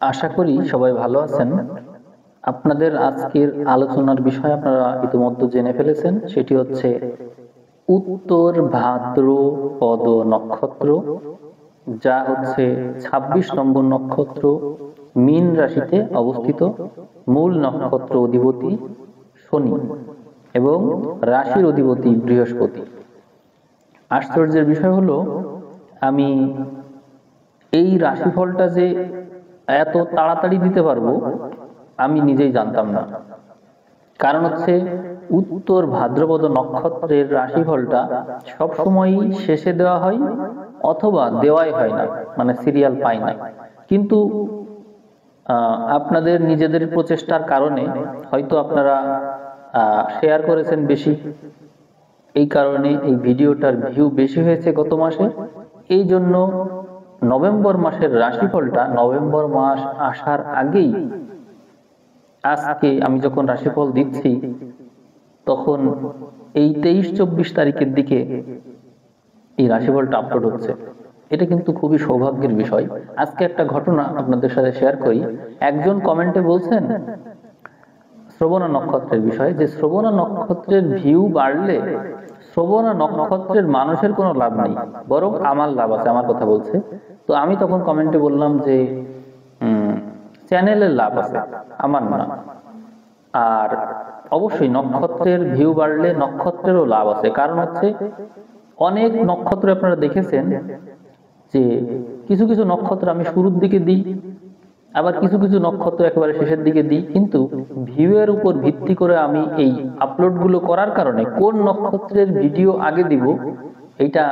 আশা করি সবাই ভালো আছেন। আপনাদের আজকের আলোচনার বিষয় আপনারা ইতিমধ্যে জেনে ফেলেছেন, সেটি হচ্ছে উত্তর ভাদ্রপদ নক্ষত্র, যা হচ্ছে ২৬ নম্বর নক্ষত্র, মীন রাশিতে অবস্থিত। মূল নক্ষত্র অধিপতি শনি এবং রাশির অধিপতি বৃহস্পতি। আশ্চর্যের বিষয় হলো, আমি এই রাশিফলটা যে এত তাড়াতাড়ি দিতে পারবো আমি নিজেই জানতাম না। কারণ হচ্ছে উত্তর ভাদ্রপদ নক্ষত্রের রাশিফলটা সবসময়ই শেষে দেওয়া হয় অথবা দেওয়াই হয় না, মানে সিরিয়াল পাই না। কিন্তু আপনাদের নিজেদের প্রচেষ্টার কারণে হয়তো আপনারা শেয়ার করেছেন বেশি, এই কারণে এই ভিডিওটার ভিউ বেশি হয়েছে গত মাসে। এই জন্য নভেম্বর মাসের রাশিফলটা নভেম্বর মাস আসার আগেই আজকে আমি যখন রাশিফল দিচ্ছি তখন এই ২৩-২৪ তারিখের দিকে এই রাশিফলটা আপলোড হচ্ছে। এটা কিন্তু খুবই সৌভাগ্যের বিষয়। আজকে একটা ঘটনা আপনাদের সাথে শেয়ার করি। একজন কমেন্টে বলছেন শ্রবণা নক্ষত্রের বিষয়ে, যে শ্রবণা নক্ষত্রের ভিউ বাড়লে শ্রবণা নক্ষত্রের মানুষের কোনো লাভ নেই, বরং আমার লাভ আছে, আমার কথা বলছে। তো আমি তখন কমেন্টে বললাম যে চ্যানেলের লাভ আছে, আমার না। আর অবশ্যই নক্ষত্রের ভিউ বাড়লে নক্ষত্রেরও লাভ আছে। কারণ হচ্ছে অনেক নক্ষত্র আপনারা দেখেছেন যে কিছু কিছু নক্ষত্র আমি শুরুর দিকে দিই, আবার কিছু কিছু নক্ষত্র একেবারে শেষের দিকে দিই। কিন্তু ভিউ এর উপর ভিত্তি করে আমি এই আপলোড গুলো করার কারণে কোন নক্ষত্রের ভিডিও আগে দিব এটা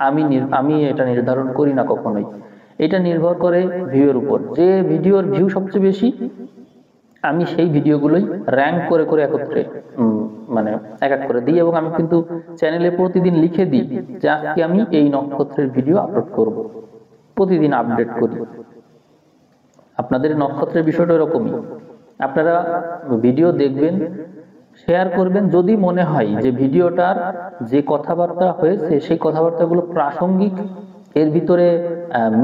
আমি এটা নির্ধারণ করি না কখনোই। এটা নির্ভর করে ভিউ এর উপর। যে ভিডিওর ভিউ সবচেয়ে বেশি আমি সেই ভিডিওগুলোই র্যাঙ্ক করে করে একত্রে মানে এক এক করে দিই। এবং আমি কিন্তু চ্যানেলে প্রতিদিন লিখে দিই যে আজকে আমি এই নক্ষত্রের ভিডিও আপলোড করব, প্রতিদিন আপডেট করি। আপনাদের নক্ষত্রের বিষয়টা এরকমই। আপনারা ভিডিও দেখবেন, শেয়ার করবেন, যদি মনে হয় যে ভিডিওটার যে কথাবার্তা হয়েছে সেই কথাবার্তাগুলো প্রাসঙ্গিক, এর ভিতরে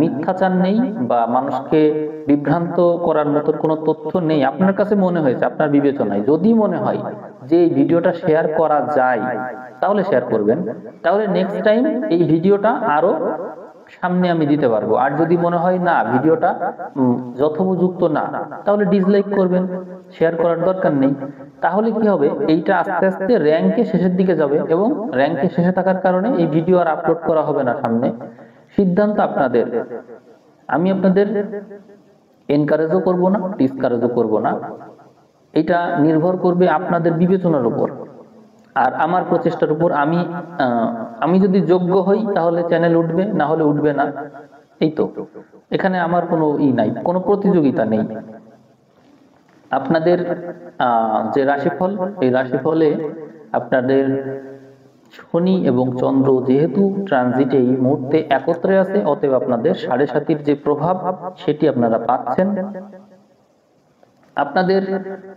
মিথ্যাচার নেই বা মানুষকে বিভ্রান্ত করার মতো কোনো তথ্য নেই, আপনার কাছে মনে হয়েছে, আপনার বিবেচনায় যদি মনে হয় যে এই ভিডিওটা শেয়ার করা যায় তাহলে শেয়ার করবেন। তাহলে নেক্সট টাইম এই ভিডিওটা আরো সামনে আমি দিতে পারবো। আর যদি মনে হয় না ভিডিওটা যথোপযুক্ত না, তাহলে ডিসলাইক করবেন, শেয়ার করার দরকার নেই। তাহলে কি হবে, এইটা আস্তে আস্তে র্যাঙ্কে শেষের দিকে যাবে এবং র্যাঙ্কে শেষে থাকার কারণে এই ভিডিও আর আপলোড করা হবে না সামনে। সিদ্ধান্ত আপনাদের। আমি আপনাদের এনকারেজও করব না, ডিসকারেজও করব না। এটা নির্ভর করবে আপনাদের বিবেচনার উপর আর আমার প্রচেষ্টার উপর। আমি যদি যোগ্য হই তাহলে চ্যানেল উঠবে, না হলে উঠবে না। এই তো, এখানে আমার কোনো নাই, কোনো প্রতিযোগিতা নেই। আপনাদের যে রাশিফল, এই রাশিফলে আপনাদের শনি এবং চন্দ্র যেহেতু ট্রানজিটে এই মুহূর্তে একত্রে আছে, অতএব আপনাদের ৭.৫-র যে প্রভাব সেটি আপনারা পাচ্ছেন। আপনাদের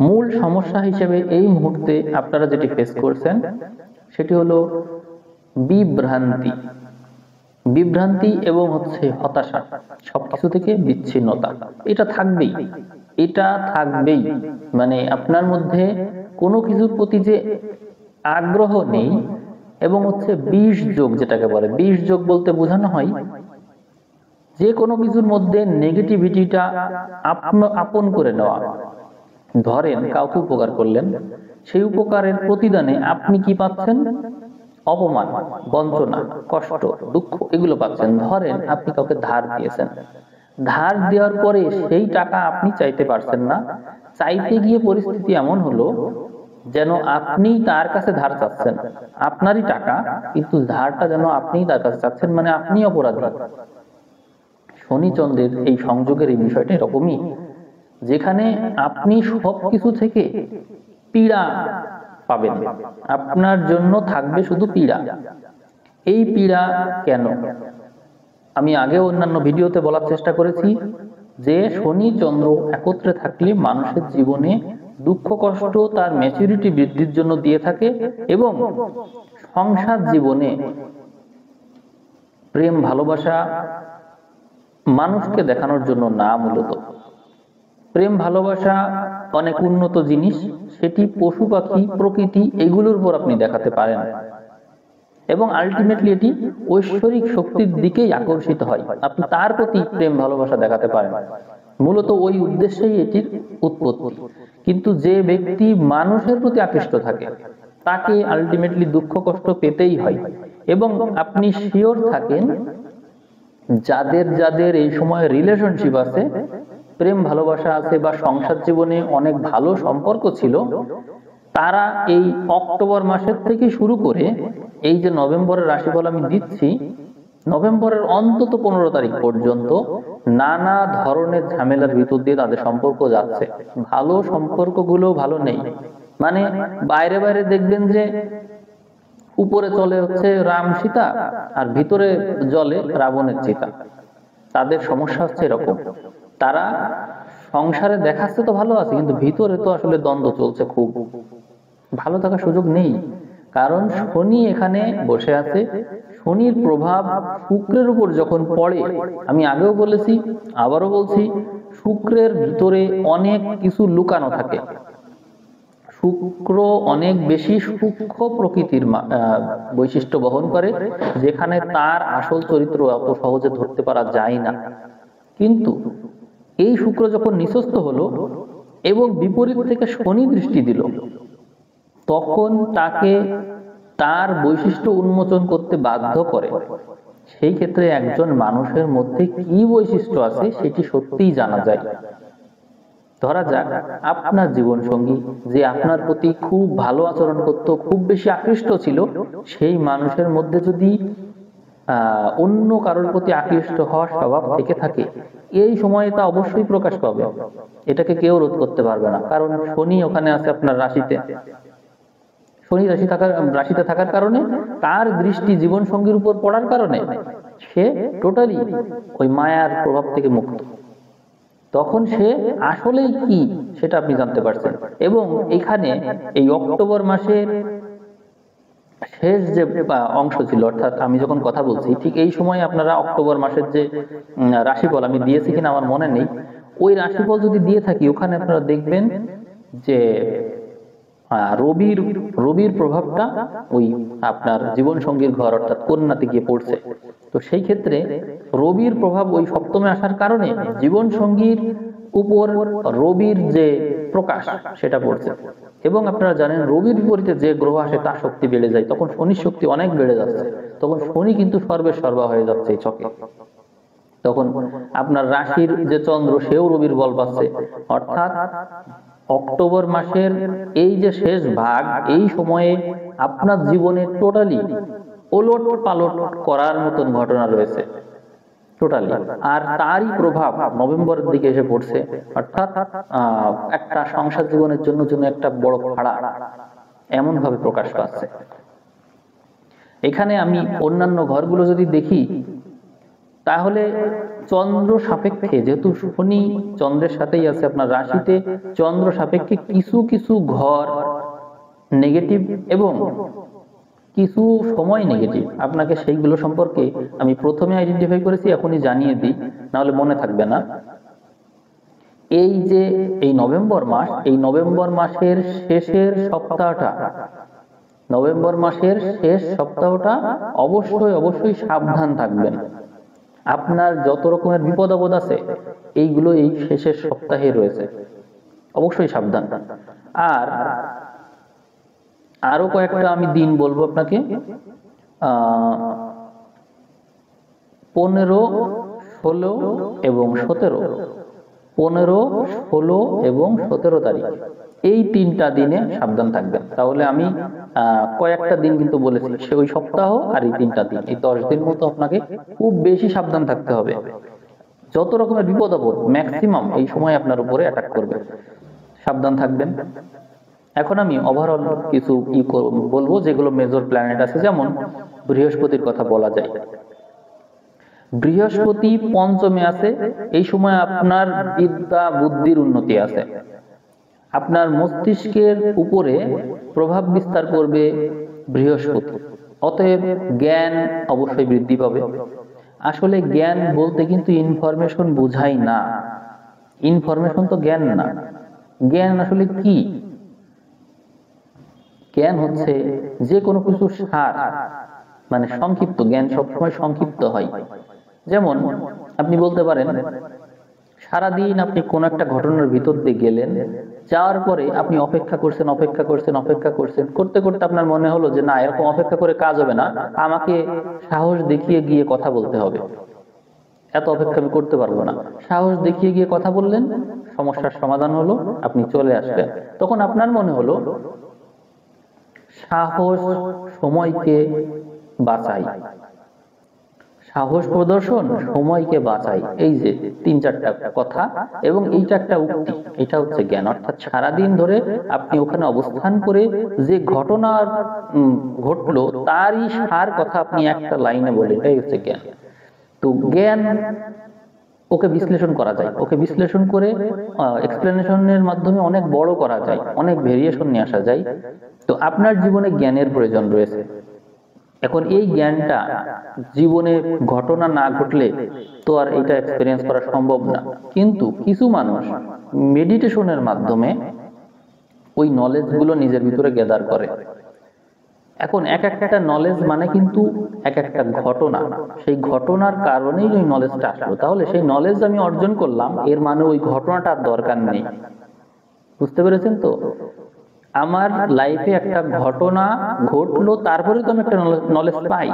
মূল সমস্যা হিসেবে এই মুহূর্তে আপনারা যেটি ফেস করছেন সেটি হলো বিভ্রান্তি। বিভ্রান্তি এবং হচ্ছে হতাশা, সবকিছু থেকে বিচ্ছিন্নতা। এটা থাকবেই, এটা থাকবেই। মানে আপনার মধ্যে কোনো কিছুর প্রতি যে আগ্রহ নেই এবং হচ্ছে বিষ যোগ, যেটাকে বলে বিষ যোগ বলতে বোঝানো হয় যে কোনো কিছুর মধ্যে নেগেটিভিটিটা আপন করে নেওয়া। ধরেন কাউকে উপকার করলেন, সেই উপকারের প্রতিদানে আপনি কি পাচ্ছেন? অপমান, বঞ্চনা, কষ্ট, দুঃখ, এগুলো পাচ্ছেন। ধরেন আপনি কাউকে ধার দিয়েছেন, ধার দেওয়ার পরে সেই টাকা আপনি চাইতে পারছেন না, চাইতে গিয়ে পরিস্থিতি এমন হলো যেন আপনি তার কাছে ধার চাচ্ছেন, আপনারই টাকা, কিন্তু ধারটা যেন আপনি তার কাছে চাচ্ছেন, মানে আপনি অপরাধী। শনি চন্দ্রের এই সংযোগের এই বিষয়টা এরকমই, যেখানে আপনি সবকিছু থেকে পীড়া পাবেন, আপনার জন্য থাকবে শুধু পীড়া। এই পীড়া কেন? আমি আগেও অন্যান্য ভিডিওতে বলার চেষ্টা করেছি যে শনি চন্দ্র একত্রে থাকলে মানুষের জীবনে দুঃখ কষ্ট তার ম্যাচুরিটি বৃদ্ধির জন্য দিয়ে থাকে এবং সংসার জীবনে প্রেম ভালোবাসা মানুষকে দেখানোর জন্য না, মূলত প্রেম ভালোবাসা অনেক উন্নত জিনিস, সেটি পশু পাখি প্রকৃতি এগুলোর উপর আপনি দেখাতে পারেন, এবং আলটিমেটলি এটি ঐশ্বরিক শক্তির দিকেই আকর্ষিত হয়, আপনি তার প্রতি প্রেম ভালোবাসা দেখাতে পারেন, মূলত ওই উদ্দেশ্যেই এটির উৎপত্তি। কিন্তু যে ব্যক্তি মানুষের প্রতি আকৃষ্ট থাকে তাকে আলটিমেটলি দুঃখ কষ্ট পেতেই হয়। এবং আপনি শিওর থাকেন যাদের যাদের এই সময় রিলেশনশিপ আছে, প্রেম ভালোবাসা আছে বা সংসার জীবনে অনেক ভালো সম্পর্ক ছিল, তারা এই অক্টোবর মাসের থেকে শুরু করে এই যে নভেম্বরের রাশিফল আমি দিচ্ছি, নভেম্বরের অন্তত 15 তারিখ পর্যন্ত নানা ধরনের ঝামেলার ভিতর দিয়ে তাদের সম্পর্ক যাচ্ছে। ভালো সম্পর্কগুলো ভালো নেই, মানে বাইরে বাইরে দেখবেন যে উপরে চলে হচ্ছে রাম সীতা আর ভিতরে জলে রাবণের চিতা। তাদের সমস্যা হচ্ছে এরকম, তারা সংসারে দেখাচ্ছে তো ভালো আছে, কিন্তু ভিতরে তো আসলে দ্বন্দ্ব চলছে, খুব ভালো থাকার সুযোগ নেই। কারণ শনি এখানে বসে আছে, শনির প্রভাব শুক্রের উপর যখন পড়ে, আমি আগেও বলেছি আবারও বলছি, শুক্রের ভিতরে অনেক কিছু লুকানো থাকে। শুক্র অনেক বেশি সূক্ষ্ম প্রকৃতির বৈশিষ্ট্য বহন করে, যেখানে তার আসল চরিত্র এত সহজে ধরতে পারা যায় না। কিন্তু এই শুক্র যখন নিঃস্ত হলো এবং বিপরীত থেকে শনি দৃষ্টি দিল, তখন তাকে তার বৈশিষ্ট্য উন্মোচন করতে বাধ্য করে। সেই ক্ষেত্রে একজন মানুষের মধ্যে কি বৈশিষ্ট্য আছে সেটি সত্যিই জানা যায়। ধরা যাক আপনার জীবন সঙ্গী যে আপনার প্রতি খুব ভালো আচরণ করত, খুব বেশি আকৃষ্ট ছিল, সেই মানুষের মধ্যে যদি অন্য কারোর প্রতি আকৃষ্ট হওয়ার স্বভাব থেকে থাকে, এই সময়ে তা অবশ্যই প্রকাশ পাবে, এটাকে কেউ রোধ করতে পারবে না। কারণ শনি ওখানে আছে আপনার রাশিতে, শনি রাশিতে থাকার কারণে তার দৃষ্টি জীবন সঙ্গীর উপর পড়ার কারণে সে টোটালি ওই মায়ার প্রভাব থেকে মুক্ত। তখন সে আসলেই কি সেটা আপনি জানতে পারছেন। এবং এখানে এই অক্টোবর মাসের শেষ যে অংশ ছিল, অর্থাৎ আমি যখন কথা বলছি ঠিক এই সময় আপনারা অক্টোবর মাসের যে রাশিফল আমি দিয়েছি কিনা আমার মনে নেই, ওই রাশিফল যদি দিয়ে থাকি ওখানে আপনারা দেখবেন যে রবির প্রভাবটা ওই আপনার জীবন সঙ্গীর ঘর অর্থাৎ কন্যাতে গিয়ে পড়ছে। তো সেই ক্ষেত্রে রবির প্রভাব ওই সপ্তমে আসার কারণে জীবন সঙ্গীর উপর রবির যে প্রকাশ সেটা পড়ছে। এবং আপনারা জানেন রবির বিপরীতে যে গ্রহ আসে তার শক্তি বেড়ে যায়, তখন শনির শক্তি অনেক বেড়ে যাচ্ছে, তখন শনি কিন্তু সর্বে সর্বা হয়ে যাচ্ছে এই চকে। তখন আপনার রাশির যে চন্দ্র সেও রবির বল পাচ্ছে, অর্থাৎ অক্টোবর মাসের এই যে শেষ ভাগ, এই সময়ে আপনার জীবনে টোটালি ওলট পালট করার মতন ঘটনা রয়েছে টোটালি। আর তারই প্রভাব নভেম্বরের দিকে এসে পড়ছে, অর্থাৎ একটা সংসার জীবনের জন্য একটা বড় ফাড়া এমন ভাবে প্রকাশ পাচ্ছে। এখানে আমি অন্যান্য ঘরগুলো যদি দেখি, তাহলে চন্দ্র সাপেক্ষে, যেহেতু শনি চন্দ্রের সাথেই আছে আপনার রাশিতে, চন্দ্র সাপেক্ষে কিছু কিছু ঘর নেগেটিভ এবং কিছু সময় নেগেটিভ। আপনাকে সেইগুলো সম্পর্কে আমি প্রথমে আইডেন্টিফাই করেছি, এখনই জানিয়ে দিই, নাহলে মনে থাকবে না। এই যে এই নভেম্বর মাস, এই নভেম্বর মাসের শেষের সপ্তাহটা, নভেম্বর মাসের শেষ সপ্তাহটা অবশ্যই অবশ্যই সাবধান থাকবেন। আপনার যত রকমের বিপদ আপদ আছে এইগুলো এই শেষের সপ্তাহে রয়েছে, অবশ্যই সাবধান। আর আরো কয়েকটা আমি দিন বলবো আপনাকে, 15, 16 এবং 17, 15, 16 এবং 17 তারিখ, এই 3টা দিনে সাবধান থাকবেন। তাহলে আমি কয়েকটা দিন কিন্তু বলেছি, সে ওই সপ্তাহ আর এই 3টা দিন, এই 10 দিন মতো আপনাকে খুব বেশি সাবধান থাকতে হবে। যত রকমের বিপদ আপদ ম্যাক্সিমাম এই সময় আপনার উপরে অ্যাটাক করবে, সাবধান থাকবেন। এখন আমি ওভারঅল কিছু বলবো যেগুলো মেজর প্ল্যানেট আছে, যেমন বৃহস্পতির কথা বলা যায়। বৃহস্পতি পঞ্চমে আছে, এই সময় আপনার বিদ্যা বুদ্ধির উন্নতি আছে, আপনার মস্তিষ্কের উপরে প্রভাব বিস্তার করবে বৃহস্পতি, অতএব জ্ঞান অবশ্যই বৃদ্ধি পাবে। আসলে জ্ঞান বলতে কিন্তু ইনফরমেশন বোঝাই না, ইনফরমেশন তো জ্ঞান না। জ্ঞান আসলে কি? জ্ঞান হচ্ছে যে কোনো কিছু সার, মানে সংক্ষিপ্ত। জ্ঞান সবসময় সংক্ষিপ্ত হয়। যেমন আপনি বলতে পারেন, সারাদিন আপনি কোন একটা ঘটনার ভিতর দিয়ে গেলেন, যাওয়ার পরে আপনি অপেক্ষা করছেন অপেক্ষা করছেন অপেক্ষা করছেন, করতে করতে আপনার মনে হলো যে না, এরকম অপেক্ষা করে কাজ হবে না, আমাকে সাহস দেখিয়ে গিয়ে কথা বলতে হবে, এত অপেক্ষা আমি করতে পারবো না। সাহস দেখিয়ে গিয়ে কথা বললেন, সমস্যার সমাধান হলো, আপনি চলে আসলেন। তখন আপনার মনে হলো সাহস সময়কে বাঁচাই, সাহস প্রদর্শন সময়কে বাঁচাই, এই যে 3-4টা কথা এবং এইটা একটা উক্তি, এটা হচ্ছে জ্ঞান। অর্থাৎ সারাদিন ধরে আপনি ওখানে অবস্থান করে যে ঘটনা ঘটলো তারই সার কথা আপনি একটা লাইনে বলেন, এই হচ্ছে জ্ঞান। তো জ্ঞান ওকে বিশ্লেষণ করা যায়, ওকে বিশ্লেষণ করে এক্সপ্লেনেশনের মাধ্যমে অনেক বড় করা যায়, অনেক ভেরিয়েশন নিয়ে আসা যায়। তো আপনার জীবনে জ্ঞানের প্রয়োজন রয়েছে। এখন এই জ্ঞানটা জীবনে ঘটনা না ঘটলে তো আর এটা এক্সপেরিয়েন্স করা সম্ভব না। কিন্তু কিছু মানুষ মেডিটেশনের মাধ্যমে ওই নলেজ গুলো নিজের ভিতরে গ্যাদার করে। এখন এক একটা নলেজ মানে কিন্তু এক একটা ঘটনা, সেই ঘটনার কারণেই ওই নলেজটা আসলো। তাহলে সেই নলেজ আমি অর্জন করলাম, এর মানে ওই ঘটনাটার দরকার নেই। বুঝতে পেরেছেন তো? আমার লাইফে একটা ঘটনা ঘটলো, তারপরে তো আমি একটা নলেজ পাই,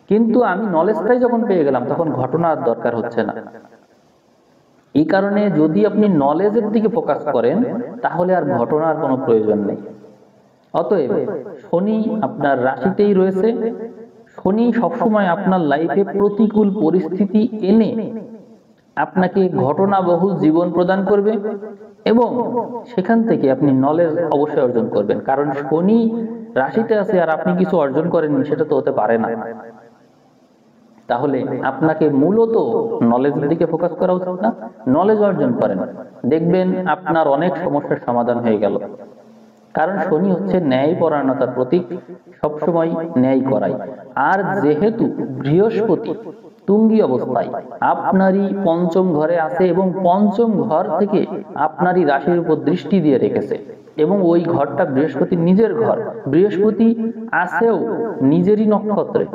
কিন্তু আমি নলেজটাই যখন পেয়ে গেলাম তখন ঘটনার দরকার হচ্ছে না। এই কারণে যদি আপনি নলেজের দিকে ফোকাস করেন তাহলে আর ঘটনার কোনো প্রয়োজন নেই। অতএব শনি আপনার রাশিতেই রয়েছে। শনি সবসময় আপনার লাইফে প্রতিকূল পরিস্থিতি এনে আপনাকে ঘটনাবহুল জীবন প্রদান করবে এবং সেখান থেকে আপনি নলেজ অবশ্যই অর্জন করবেন। কারণ শনি রাশিতে আছে আর আপনি কিছু অর্জন করেননি, সেটা তো হতে পারে না। তাহলে আপনাকে মূলত নলেজের দিকে ফোকাস করা উচিত না, নলেজ অর্জন করেন, দেখবেন আপনার অনেক সমস্যার সমাধান হয়ে গেল। কারণ শনি হচ্ছে ন্যায় পরায়ণতার প্রতীক, সবসময় ন্যায় করায়। আর যেহেতু বৃহস্পতি তুঙ্গি অবস্থায় আপনারই পঞ্চম ঘরে আছে এবং পঞ্চম ঘর থেকে আপনারই রাশির উপর দৃষ্টি দিয়ে রেখেছে এবং ওই ঘরটা বৃহস্পতির নিজের ঘর, বৃহস্পতি আছেও নিজেরই নক্ষত্রে,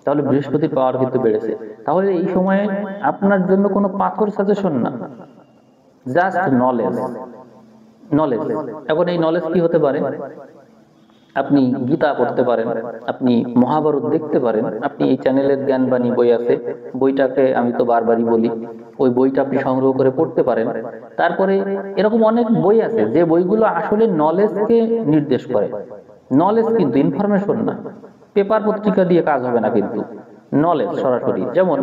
তাহলে বৃহস্পতির পাওয়ার কিন্তু বেড়েছে। তাহলে এই সময়ে আপনার জন্য কোনো পাথর সাজেশন না, জাস্ট নলেজ। নলেজ এখন এই নলেজ কি হতে পারে? আপনি গীতা পড়তে পারেন, আপনি মহাভারত দেখতে পারেন, আপনি এই চ্যানেলের জ্ঞানবাণী বই আছে, বইটাকে আমি তো বারবারই বলি, ওই বইটা আপনি সংগ্রহ করে পড়তে পারেন। তারপরে এরকম অনেক বই আছে যে বইগুলো আসলে নলেজকে নির্দেশ করে। নলেজ কিন্তু ইনফরমেশন না, পেপার পত্রিকা দিয়ে কাজ হবে না, কিন্তু নলেজ সরাসরি। যেমন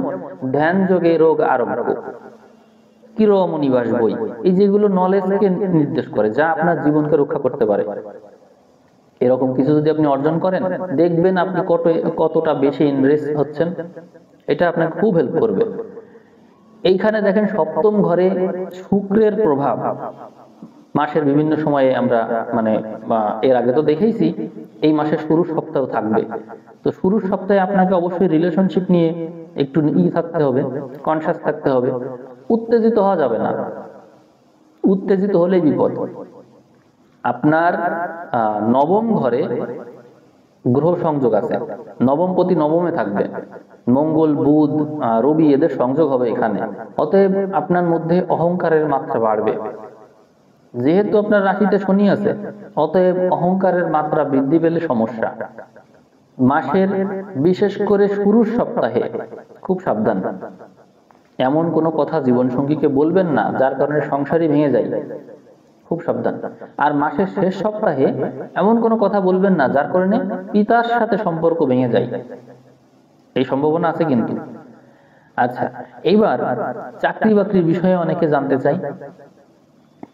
ধ্যান যোগে রোগ আরোগ্য, কিরমনিবাস বই, এই যেগুলো নলেজকে নির্দেশ করে, যা আপনার জীবনকে রক্ষা করতে পারে। এরকম কিছু যদি আপনি অর্জন করেন, দেখবেন আপনি কতটা বেশি ইনভেস্ট হচ্ছেন, এটা আপনাকে খুব হেল্প করবে। এইখানে দেখেন সপ্তম ঘরে শুক্রের প্রভাব মাসের বিভিন্ন সময়ে আমরা মানে এর আগে তো দেখেইছি, এই মাসের শুরুর সপ্তাহ থাকবে। তো শুরুর সপ্তাহে আপনাকে অবশ্যই রিলেশনশিপ নিয়ে একটু থাকতে হবে, কনসাস থাকতে হবে। উত্তেজিত হওয়া যাবে না, উত্তেজিত হলেই বিপদ। আপনার নবম ঘরে গ্রহ সংযোগ আছে, নবমপতি নবমে থাকবে, মঙ্গল বুধ রবি এদের সংযোগ হবে এখানে। অতএব আপনার মধ্যে অহংকারের মাত্রা বাড়বে। যেহেতু আপনার রাশিতে শনি আছে, অতএব অহংকারের মাত্রা বৃদ্ধি পেলে সমস্যা। মাসের বিশেষ করে শুরুর সপ্তাহে খুব সাবধান, এমন কোনো কথা জীবন সঙ্গীকে বলবেন না যার কারণে সংসারই ভেঙে যায়, খুব সাবধান। আর মাসের শেষ সপ্তাহে এমন কোনো কথা বলবেন না যার কারণে পিতার সাথে সম্পর্ক ভেঙে যায়, এই সম্ভাবনা আছে কিন্তু। আচ্ছা, এইবার চাকরি বাকরির বিষয়ে অনেকে জানতে চাই।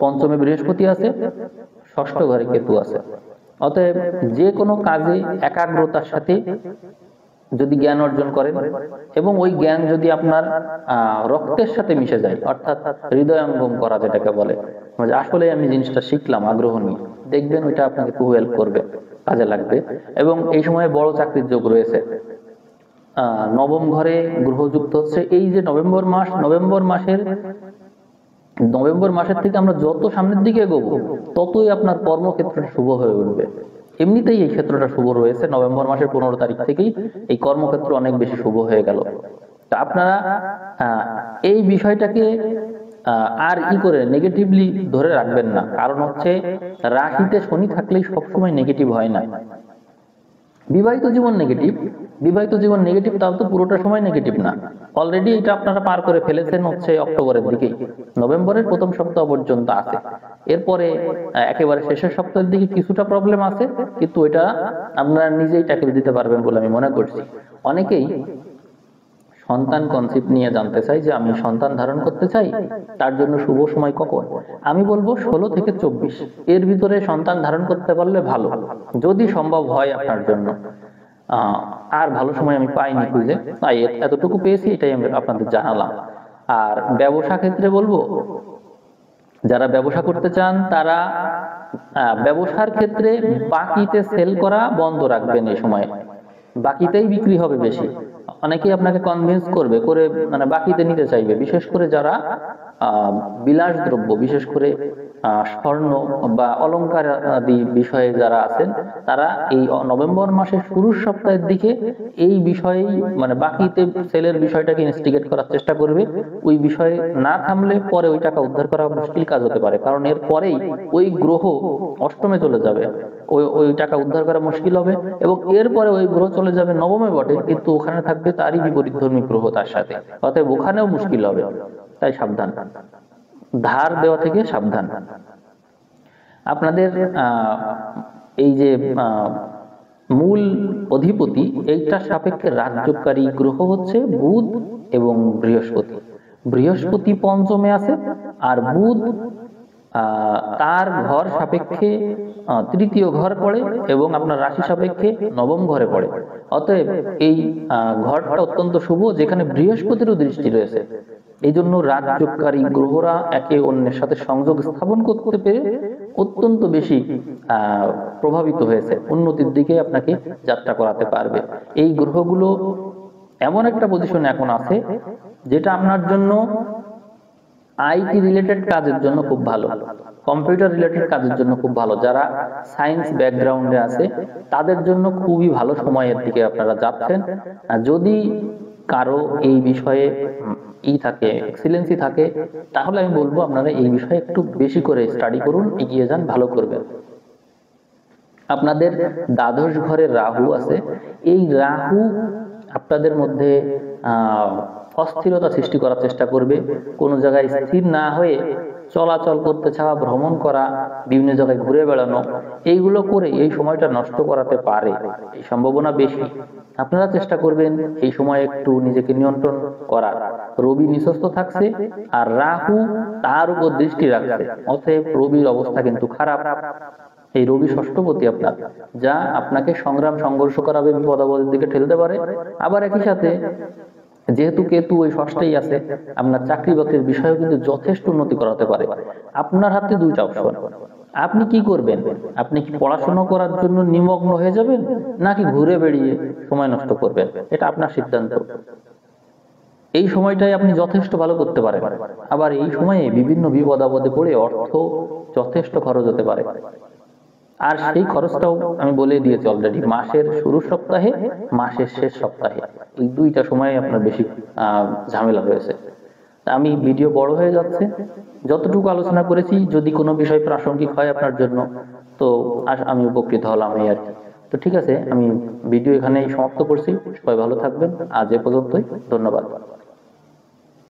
পঞ্চমে বৃহস্পতি আছে, ষষ্ঠ ঘরে কেতু আছে। অতএব যে কোনো কাজে একাগ্রতার সাথে যদি জ্ঞান অর্জন করেন এবং ওই জ্ঞান যদি আপনার রক্তের সাথে মিশে যায়, অর্থাৎ হৃদয়ঙ্গম করা যেটাকে বলে, আসলে আমি জিনিসটা শিখলাম আগ্রহ নিয়ে, দেখবেন ওইটা আপনাকে খুব হেল্প করবে, কাজে লাগবে। এবং এই সময় বড় চাকরির যোগ রয়েছে। নবম ঘরে গ্রহ যুক্ত হচ্ছে। এই যে নভেম্বর মাস, নভেম্বর মাসের নভেম্বর মাসের থেকে আমরা যত সামনের দিকে এগোবো ততই আপনার কর্মক্ষেত্রটা শুভ হয়ে উঠবে। এমনিতেই এই ক্ষেত্রটা শুভ রয়েছে, নভেম্বর মাসের 15 তারিখ থেকেই এই কর্মক্ষেত্র অনেক বেশি শুভ হয়ে গেল। তা আপনারা এই বিষয়টাকে আর করে নেগেটিভলি ধরে রাখবেন না, কারণ হচ্ছে রাশিতে শনি থাকলেই সবসময় নেগেটিভ হয় না। বিবাহিত জীবন নেগেটিভ, বিবাহিত জীবন নেগেটিভ, তাও তো পুরোটা সময় নেগেটিভ না। অলরেডি এটা আপনারা পার করে ফেলেছেন হচ্ছে অক্টোবরের দিকেই, নভেম্বরের প্রথম সপ্তাহ পর্যন্ত আছে। এরপরে একেবারে শেষের সপ্তাহের দিকে কিছুটা প্রবলেম আছে, কিন্তু এটা আপনারা নিজেই ট্যাকেল দিতে পারবেন বলে আমি মনে করছি। অনেকেই সন্তান কনসেপ্ট নিয়ে জানতে চাই যে আমি সন্তান ধারণ করতে চাই, তার জন্য শুভ সময় কখন। আমি বলবো 16 থেকে 24 এর ভিতরে সন্তান ধারণ করতে পারলে ভালো, যদি সম্ভব হয় আপনার জন্য। আর ভালো সময় আমি পাইনি খুঁজে, তাই এতটুকু পেয়েছি, এটাই আমি আপনাদের জানালাম। আর ব্যবসা ক্ষেত্রে বলবো, যারা ব্যবসা করতে চান তারা ব্যবসার ক্ষেত্রে বাকিতে সেল করা বন্ধ রাখবেন। এই সময় বাকিতেই বিক্রি হবে বেশি। অনেকেই আপনাকে কনভিন্স করবে করে মানে বাকিতে নিতে চাইবে, বিশেষ করে যারা বিলাস দ্রব্য, বিশেষ করে স্বর্ণ বা অলংকার আদি বিষয়ে যারা আছেন, তারা এই নভেম্বর মাসের শুরুর সপ্তাহের দিকে এই বিষয়ে মানে বাকিতে সেলের বিষয়টাকে ইনস্টিগেট করার চেষ্টা করবে। ওই বিষয়ে না থামলে পরে ওই টাকা উদ্ধার করা মুশকিল কাজ হতে পারে, কারণ এর পরেই ওই গ্রহ অষ্টমে চলে যাবে, ওই টাকা উদ্ধার করা মুশকিল হবে। এবং এরপরে ওই গ্রহ চলে যাবে নবমে বটে, কিন্তু ওখানে থাকবে তারই বিপরীতধর্মী গ্রহ তার সাথে, অতএব ওখানেও মুশকিল হবে। তাই সাবধান, ধার দেওয়া থেকে সাবধান। আপনাদের এই যে মূল অধিপতি, এইটার সাপেক্ষে রাজযোগকারী গ্রহ হচ্ছে বুধ এবং বৃহস্পতি। বৃহস্পতি পঞ্চমে আছে, আর বুধ তার ঘর সাপেক্ষে তৃতীয় ঘর পড়ে এবং আপনার রাশি সাপেক্ষে নবম ঘরে পড়ে। অতএব এই ঘরটা অত্যন্ত শুভ, যেখানে বৃহস্পতিরও দৃষ্টি রয়েছে। এই জন্য রাজযোগকারী গ্রহরা একে অন্যের সাথে সংযোগ স্থাপন করতে পেরে অত্যন্ত বেশি প্রভাবিত হয়েছে, উন্নতির দিকে আপনাকে যাত্রা করাতে পারবে। এই গ্রহগুলো এমন একটা পজিশনে এখন আছে যেটা আপনার জন্য আইটি রিলেটেড কাজের জন্য খুব ভালো, কম্পিউটার রিলেটেড কাজের জন্য খুব ভালো। যারা সায়েন্স ব্যাকগ্রাউন্ডে আছে তাদের জন্য খুবই ভালো সময়ের দিকে আপনারা যাচ্ছেন। যদি কারো এই বিষয়ে থাকে, এক্সিলেন্সি থাকে, তাহলে আমি বলবো আপনারা এই বিষয়ে একটু বেশি করে স্টাডি করুন, এগিয়ে যান, ভালো করবেন। আপনাদের দ্বাদশ ঘরে রাহু আছে। এই রাহু আপনাদের মধ্যে অস্থিরতা সৃষ্টি করার চেষ্টা করবে। কোনো জায়গায় স্থির না হয়ে চলাচল করতে চাওয়া, ভ্রমণ করা, বিভিন্ন জায়গায় ঘুরে বেড়ানো, এইগুলো করে এই সময়টা নষ্ট করাতে পারে, এই সম্ভাবনা বেশি। আপনারা চেষ্টা করবেন এই সময় একটু নিজেকে নিয়ন্ত্রণ করার। রবি নিঃস্ব থাকছে আর রাহু তার উপর দৃষ্টি রাখছে, অতএব রবির অবস্থা কিন্তু খারাপ। এই রবি ষষ্ঠপতি আপনার, যা আপনাকে সংগ্রাম সংঘর্ষ করাবে, বিপদ আপদের দিকে ঠেলতে পারে। আবার একই সাথে যেহেতু কেতু ওই ষষ্ঠেই আছে, আপনার চাকরি বাকরির বিষয়েও কিন্তু যথেষ্ট উন্নতি করাতে পারে। আপনার হাতে দুইটা অপশন, আপনি কি করবেন? আপনি কি পড়াশোনা করার জন্য নিমগ্ন হয়ে যাবেন, নাকি ঘুরে বেড়িয়ে সময় নষ্ট করবেন? এটা আপনার সিদ্ধান্ত। এই সময়টাই আপনি যথেষ্ট ভালো করতে পারেন। আবার এই সময়ে বিভিন্ন বিপদ আপদে পড়ে অর্থ যথেষ্ট খরচ হতে পারে। আর সেই খরচটাও আমি বলে দিয়েছি অলরেডি, মাসের শুরু সপ্তাহে, মাসের শেষ সপ্তাহে, এই দুইটা সময়ে আপনার বেশি ঝামেলা রয়েছে। আমি ভিডিও বড় হয়ে যাচ্ছে, যতটুকু আলোচনা করেছি যদি কোনো বিষয় প্রাসঙ্গিক হয় আপনার জন্য, তো আমি উপকৃত হলাম এই আর কি। তো ঠিক আছে, আমি ভিডিও এখানেই সমাপ্ত করছি। সবাই ভালো থাকবেন, আজ এ পর্যন্তই, ধন্যবাদ।